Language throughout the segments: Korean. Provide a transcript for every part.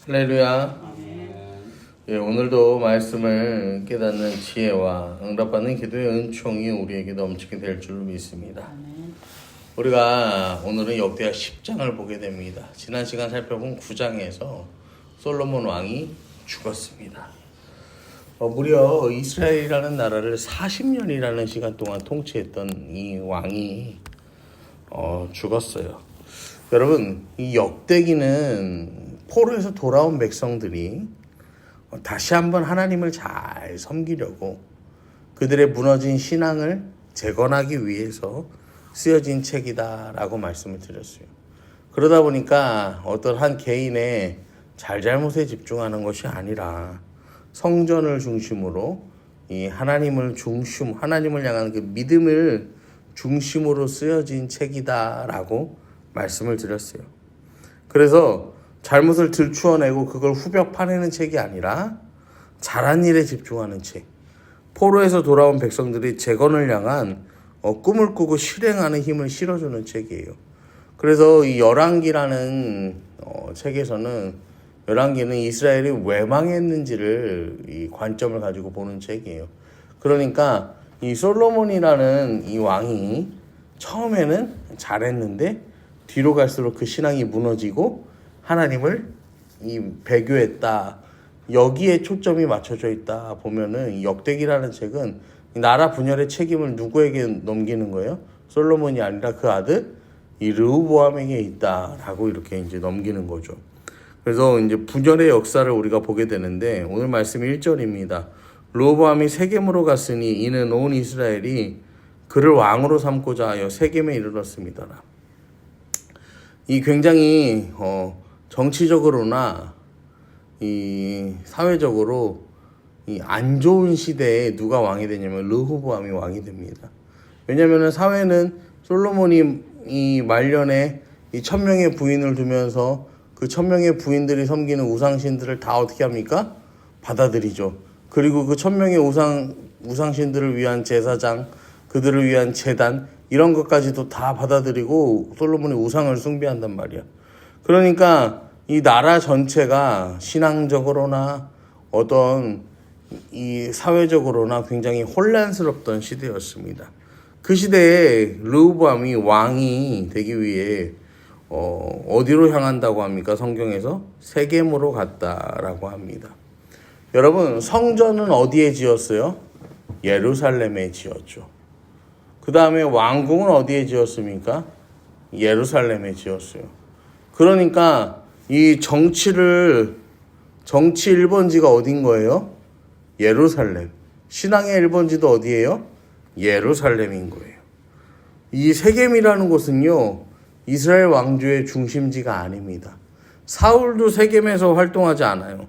할렐루야. 아멘. 예, 오늘도 말씀을 깨닫는 지혜와 응답받는 기도의 은총이 우리에게 넘치게 될 줄로 믿습니다. 아멘. 우리가 오늘은 역대하 10장을 보게 됩니다. 지난 시간 살펴본 9장에서 솔로몬 왕이 죽었습니다. 무려 이스라엘이라는 나라를 40년이라는 시간 동안 통치했던 이 왕이 죽었어요. 여러분, 이 역대기는 포로에서 돌아온 백성들이 다시 한번 하나님을 잘 섬기려고 그들의 무너진 신앙을 재건하기 위해서 쓰여진 책이다라고 말씀을 드렸어요. 그러다 보니까 어떤 한 개인의 잘잘못에 집중하는 것이 아니라 성전을 중심으로 이 하나님을 향한 그 믿음을 중심으로 쓰여진 책이다라고 말씀을 드렸어요. 그래서 잘못을 들추어내고 그걸 후벼 파내는 책이 아니라 잘한 일에 집중하는 책. 포로에서 돌아온 백성들이 재건을 향한 꿈을 꾸고 실행하는 힘을 실어주는 책이에요. 그래서 이 열왕기라는 책에서는 열왕기는 이스라엘이 왜 망했는지를 이 관점을 가지고 보는 책이에요. 그러니까 이 솔로몬이라는 이 왕이 처음에는 잘했는데 뒤로 갈수록 그 신앙이 무너지고 하나님을 배교했다. 여기에 초점이 맞춰져 있다 보면은 역대기라는 책은 나라 분열의 책임을 누구에게 넘기는 거예요? 솔로몬이 아니라 그 아들 이 르호보암에게 있다라고 이렇게 이제 넘기는 거죠. 그래서 이제 분열의 역사를 우리가 보게 되는데 오늘 말씀 1절입니다. 르호보암이 세겜으로 갔으니 이는 온 이스라엘이 그를 왕으로 삼고자 하여 세겜에 이르렀습니다. 이 굉장히 정치적으로나 이 사회적으로 이 안 좋은 시대에 누가 왕이 되냐면 르호보암이 왕이 됩니다. 왜냐하면 사회는 솔로몬이 이 말년에 이 1000명의 부인을 두면서 그 1000명의 부인들이 섬기는 우상신들을 다 어떻게 합니까? 받아들이죠. 그리고 그 1000명의 우상신들을 위한 제사장, 그들을 위한 제단 이런 것까지도 다 받아들이고 솔로몬이 우상을 숭배한단 말이야. 그러니까 이 나라 전체가 신앙적으로나 어떤 이 사회적으로나 굉장히 혼란스럽던 시대였습니다. 그 시대에 르호보암이 왕이 되기 위해 어디로 향한다고 합니까? 성경에서 세겜으로 갔다라고 합니다. 여러분, 성전은 어디에 지었어요? 예루살렘에 지었죠. 그 다음에 왕궁은 어디에 지었습니까? 예루살렘에 지었어요. 그러니까 이 정치 1번지가 어딘 거예요? 예루살렘. 신앙의 1번지도 어디예요? 예루살렘인 거예요. 이 세겜이라는 곳은요, 이스라엘 왕조의 중심지가 아닙니다. 사울도 세겜에서 활동하지 않아요.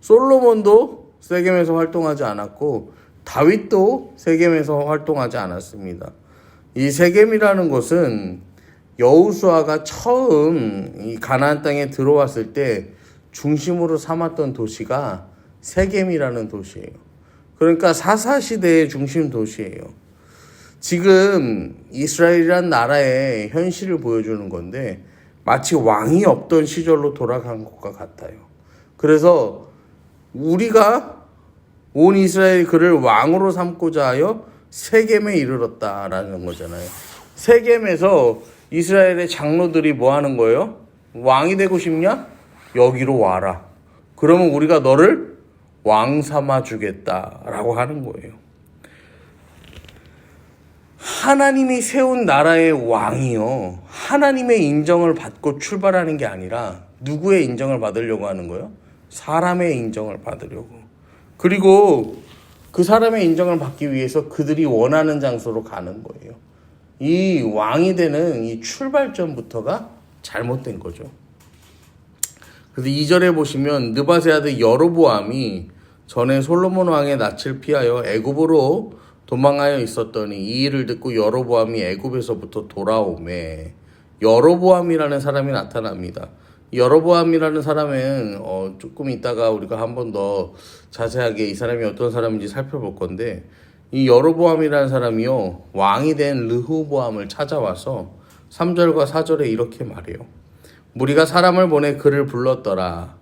솔로몬도 세겜에서 활동하지 않았고 다윗도 세겜에서 활동하지 않았습니다. 이 세겜이라는 곳은 여호수아가 처음 이 가나안 땅에 들어왔을 때 중심으로 삼았던 도시가 세겜이라는 도시예요. 그러니까 사사시대의 중심 도시예요. 지금 이스라엘이란 나라의 현실을 보여주는 건데 마치 왕이 없던 시절로 돌아간 것과 같아요. 그래서 우리가 온 이스라엘이 그를 왕으로 삼고자 하여 세겜에 이르렀다라는 거잖아요. 세겜에서 이스라엘의 장로들이 뭐 하는 거예요? 왕이 되고 싶냐? 여기로 와라. 그러면 우리가 너를 왕 삼아 주겠다라고 하는 거예요. 하나님이 세운 나라의 왕이요, 하나님의 인정을 받고 출발하는 게 아니라 누구의 인정을 받으려고 하는 거예요? 사람의 인정을 받으려고. 그리고 그 사람의 인정을 받기 위해서 그들이 원하는 장소로 가는 거예요. 이 왕이 되는 이 출발점부터가 잘못된 거죠. 그래서 2절에 보시면 느밧의 아들 여로보암이 전에 솔로몬 왕의 낯을 피하여 애굽으로 도망하여 있었더니 이 일을 듣고 여로보암이 애굽에서부터 돌아오매 여로보암이라는 사람이 나타납니다. 여로보암이라는 사람은 조금 있다가 우리가 한 번 더 자세하게 이 사람이 어떤 사람인지 살펴볼 건데, 이 여로보암이라는 사람이요, 왕이 된 르호보암을 찾아와서 3절과 4절에 이렇게 말해요. 무리가 사람을 보내 그를 불렀더라.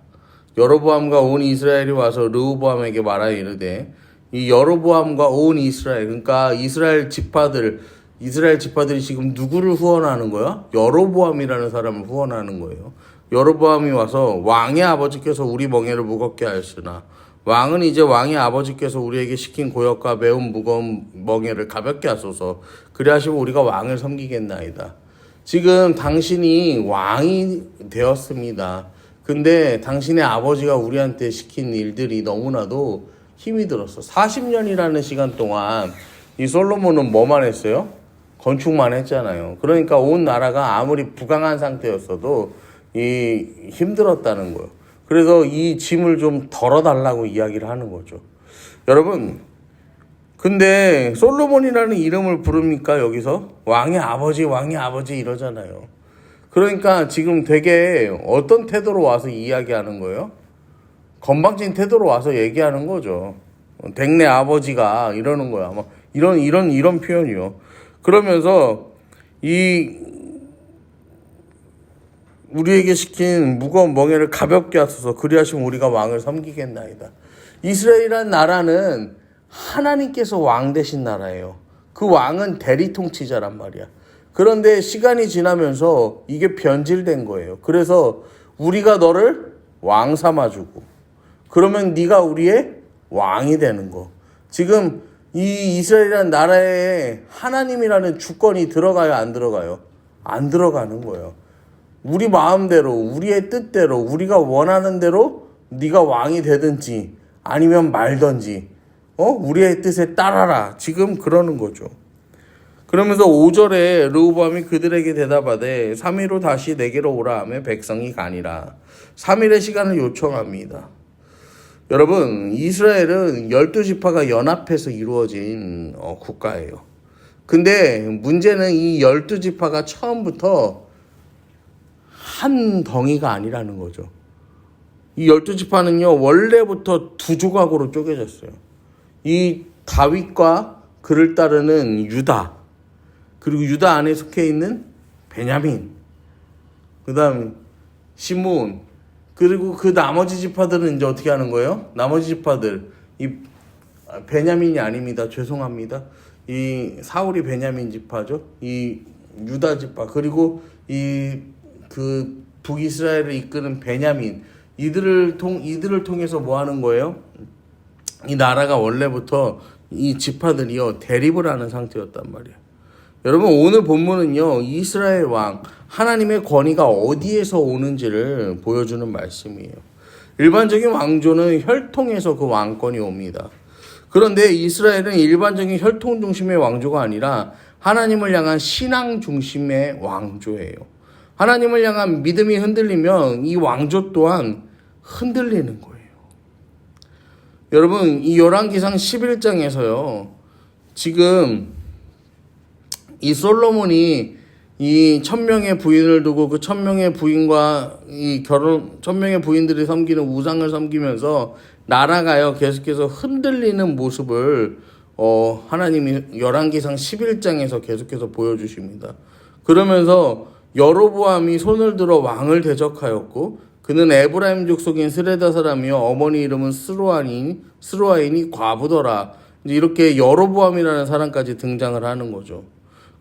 여로보암과 온 이스라엘이 와서 르호보암에게 말하여 이르되 이 여로보암과 온 이스라엘, 그러니까 이스라엘 지파들이 지금 누구를 후원하는 거야? 여로보암이라는 사람을 후원하는 거예요. 여로보암이 와서 왕의 아버지께서 우리 멍에를 무겁게 하였으나 왕은 이제 왕의 아버지께서 우리에게 시킨 고역과 매운 무거운 멍에를 가볍게 하소서. 그리 하시면 우리가 왕을 섬기겠나이다. 지금 당신이 왕이 되었습니다. 근데 당신의 아버지가 우리한테 시킨 일들이 너무나도 힘이 들었어. 40년이라는 시간 동안 이 솔로몬은 뭐만 했어요? 건축만 했잖아요. 그러니까 온 나라가 아무리 부강한 상태였어도 힘들었다는 거예요. 그래서 이 짐을 좀 덜어달라고 이야기를 하는 거죠. 여러분, 근데 솔로몬이라는 이름을 부릅니까? 여기서 왕의 아버지 이러잖아요. 그러니까 지금 되게 어떤 태도로 와서 이야기하는 거예요? 건방진 태도로 와서 얘기하는 거죠. 댁내 아버지가 이러는 거야. 막 이런 표현이요. 그러면서 우리에게 시킨 무거운 멍에를 가볍게 하소서. 그리하시면 우리가 왕을 섬기겠나이다. 이스라엘이라는 나라는 하나님께서 왕 되신 나라예요. 그 왕은 대리 통치자란 말이야. 그런데 시간이 지나면서 이게 변질된 거예요. 그래서 우리가 너를 왕 삼아주고 그러면 네가 우리의 왕이 되는 거. 지금 이 이스라엘이라는 나라에 하나님이라는 주권이 들어가요, 안 들어가요? 안 들어가는 거예요. 우리 마음대로, 우리의 뜻대로, 우리가 원하는 대로 네가 왕이 되든지 아니면 말든지 우리의 뜻에 따라라. 지금 그러는 거죠. 그러면서 5절에 르호보암이 그들에게 대답하되 3일로 다시 내게로 오라 하며 백성이 가니라. 3일의 시간을 요청합니다. 여러분, 이스라엘은 12지파가 연합해서 이루어진 국가예요. 근데 문제는 이 12지파가 처음부터 한 덩이가 아니라는 거죠. 이 12지파는요, 원래부터 두 조각으로 쪼개졌어요. 이 다윗과 그를 따르는 유다, 그리고 유다 안에 속해 있는 베냐민, 그 다음 시므온, 그리고 그 나머지 지파들은 이제 어떻게 하는 거예요? 나머지 지파들, 베냐민이 아닙니다. 죄송합니다. 이 사울이 베냐민 지파죠. 이 유다 지파, 그리고 그 북이스라엘을 이끄는 베냐민, 이들을 통해서 뭐 하는 거예요? 이 나라가 원래부터 이 지파들이요, 대립을 하는 상태였단 말이에요. 여러분, 오늘 본문은요, 이스라엘 왕, 하나님의 권위가 어디에서 오는지를 보여주는 말씀이에요. 일반적인 왕조는 혈통에서 그 왕권이 옵니다. 그런데 이스라엘은 일반적인 혈통 중심의 왕조가 아니라 하나님을 향한 신앙 중심의 왕조예요. 하나님을 향한 믿음이 흔들리면 이 왕조 또한 흔들리는 거예요. 여러분, 이 열왕기상 11장에서요, 지금 이 솔로몬이 이 1000명의 부인을 두고 그 1000명의 부인과 1000명의 부인들이 섬기는 우상을 섬기면서 나라가요, 계속해서 흔들리는 모습을 하나님이 열왕기상 11장에서 계속해서 보여주십니다. 그러면서 여로보암이 손을 들어 왕을 대적하였고 그는 에브라임 족속인 스레다 사람이요 어머니 이름은 스루아인이 과부더라. 이렇게 여로보암이라는 사람까지 등장을 하는 거죠.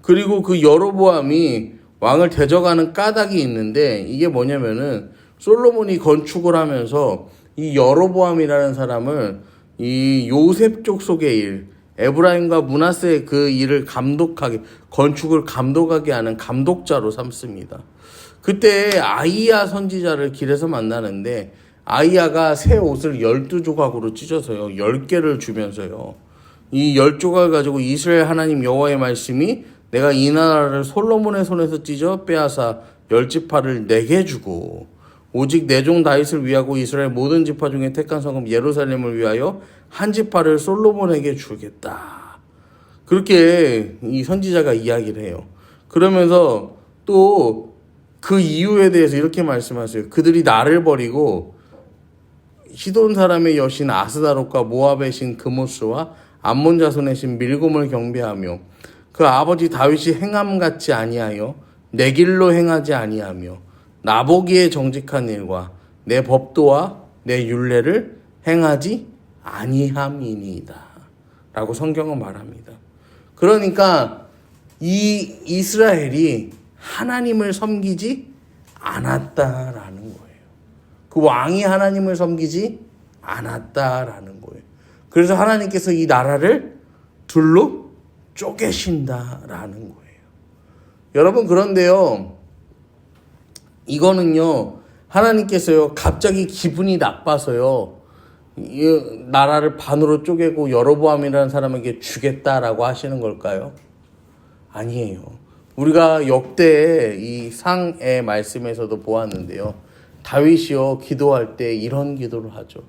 그리고 그 여로보암이 왕을 대적하는 까닭이 있는데 이게 뭐냐면은 솔로몬이 건축을 하면서 이 여로보암이라는 사람을 이 요셉 족속의 일, 에브라임과 므낫세의 그 일을 건축을 감독하게 하는 감독자로 삼습니다. 그때 아이야 선지자를 길에서 만나는데 아이야가 새 옷을 12조각으로 찢어서요, 10개를 주면서요, 이 10조각을 가지고 이스라엘 하나님 여호와의 말씀이 내가 이 나라를 솔로몬의 손에서 찢어 빼앗아 10지파를 내게 주고 오직 내 종 다윗을 위하고 이스라엘 모든 지파 중에 택한 성읍 예루살렘을 위하여 한 지파를 솔로몬에게 주겠다. 그렇게 이 선지자가 이야기를 해요. 그러면서 또 그 이유에 대해서 이렇게 말씀하세요. 그들이 나를 버리고 시돈 사람의 여신 아스다롯과 모압의 신 그모스와 암몬 자손의 신 밀곰을 경배하며 그 아버지 다윗이 행함 같지 아니하여 내 길로 행하지 아니하며 나보기에 정직한 일과 내 법도와 내 율례를 행하지 아니함이니이다 라고 성경은 말합니다. 그러니까 이 이스라엘이 하나님을 섬기지 않았다라는 거예요. 그 왕이 하나님을 섬기지 않았다라는 거예요. 그래서 하나님께서 이 나라를 둘로 쪼개신다라는 거예요. 여러분, 그런데요, 이거는요, 하나님께서요, 갑자기 기분이 나빠서요, 이 나라를 반으로 쪼개고 여로보암이라는 사람에게 주겠다라고 하시는 걸까요? 아니에요. 우리가 역대 이 상의 말씀에서도 보았는데요, 다윗이요, 기도할 때 이런 기도를 하죠.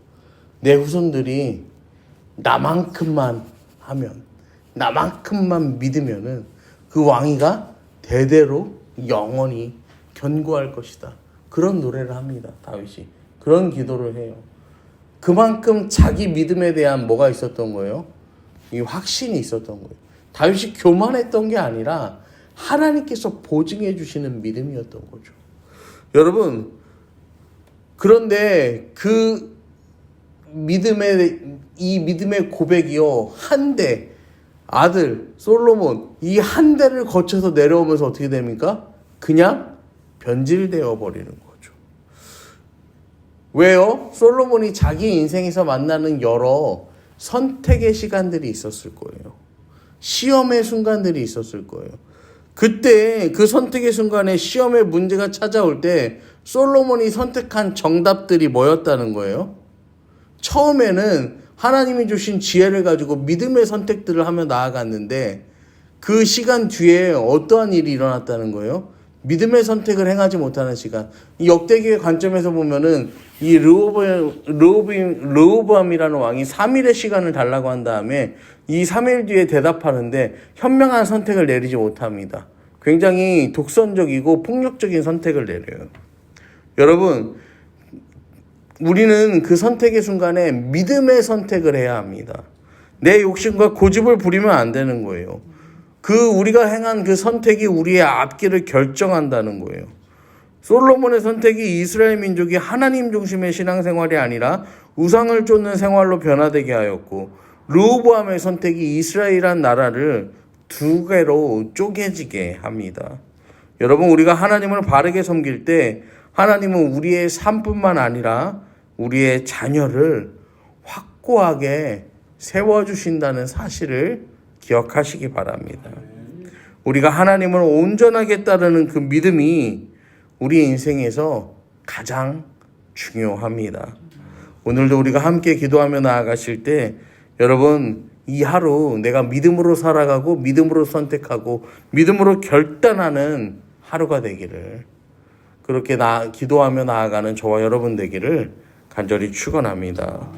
내 후손들이 나만큼만 하면, 나만큼만 믿으면은 그 왕위가 대대로 영원히 견고할 것이다. 그런 노래를 합니다. 다윗이. 그런 기도를 해요. 그만큼 자기 믿음에 대한 뭐가 있었던 거예요? 이 확신이 있었던 거예요. 다윗이 교만했던 게 아니라 하나님께서 보증해 주시는 믿음이었던 거죠. 여러분, 그런데 그 이 믿음의 고백이요, 한대, 아들 솔로몬, 이 한 대를 거쳐서 내려오면서 어떻게 됩니까? 그냥 변질되어 버리는 거죠. 왜요? 솔로몬이 자기 인생에서 만나는 여러 선택의 시간들이 있었을 거예요. 시험의 순간들이 있었을 거예요. 그때 그 선택의 순간에 시험의 문제가 찾아올 때 솔로몬이 선택한 정답들이 뭐였다는 거예요? 처음에는 하나님이 주신 지혜를 가지고 믿음의 선택들을 하며 나아갔는데 그 시간 뒤에 어떠한 일이 일어났다는 거예요? 믿음의 선택을 행하지 못하는 시간. 이 역대기의 관점에서 보면은 이 르호보암이라는 왕이 3일의 시간을 달라고 한 다음에 이 3일 뒤에 대답하는데 현명한 선택을 내리지 못합니다. 굉장히 독선적이고 폭력적인 선택을 내려요. 여러분, 우리는 그 선택의 순간에 믿음의 선택을 해야 합니다. 내 욕심과 고집을 부리면 안 되는 거예요. 우리가 행한 그 선택이 우리의 앞길을 결정한다는 거예요. 솔로몬의 선택이 이스라엘 민족이 하나님 중심의 신앙생활이 아니라 우상을 쫓는 생활로 변화되게 하였고, 르호보암의 선택이 이스라엘이란 나라를 두 개로 쪼개지게 합니다. 여러분, 우리가 하나님을 바르게 섬길 때 하나님은 우리의 삶뿐만 아니라 우리의 자녀를 확고하게 세워주신다는 사실을 기억하시기 바랍니다. 우리가 하나님을 온전하게 따르는 그 믿음이 우리 인생에서 가장 중요합니다. 오늘도 우리가 함께 기도하며 나아가실 때 여러분, 이 하루 내가 믿음으로 살아가고 믿음으로 선택하고 믿음으로 결단하는 하루가 되기를, 그렇게 기도하며 나아가는 저와 여러분 되기를 간절히 축원합니다.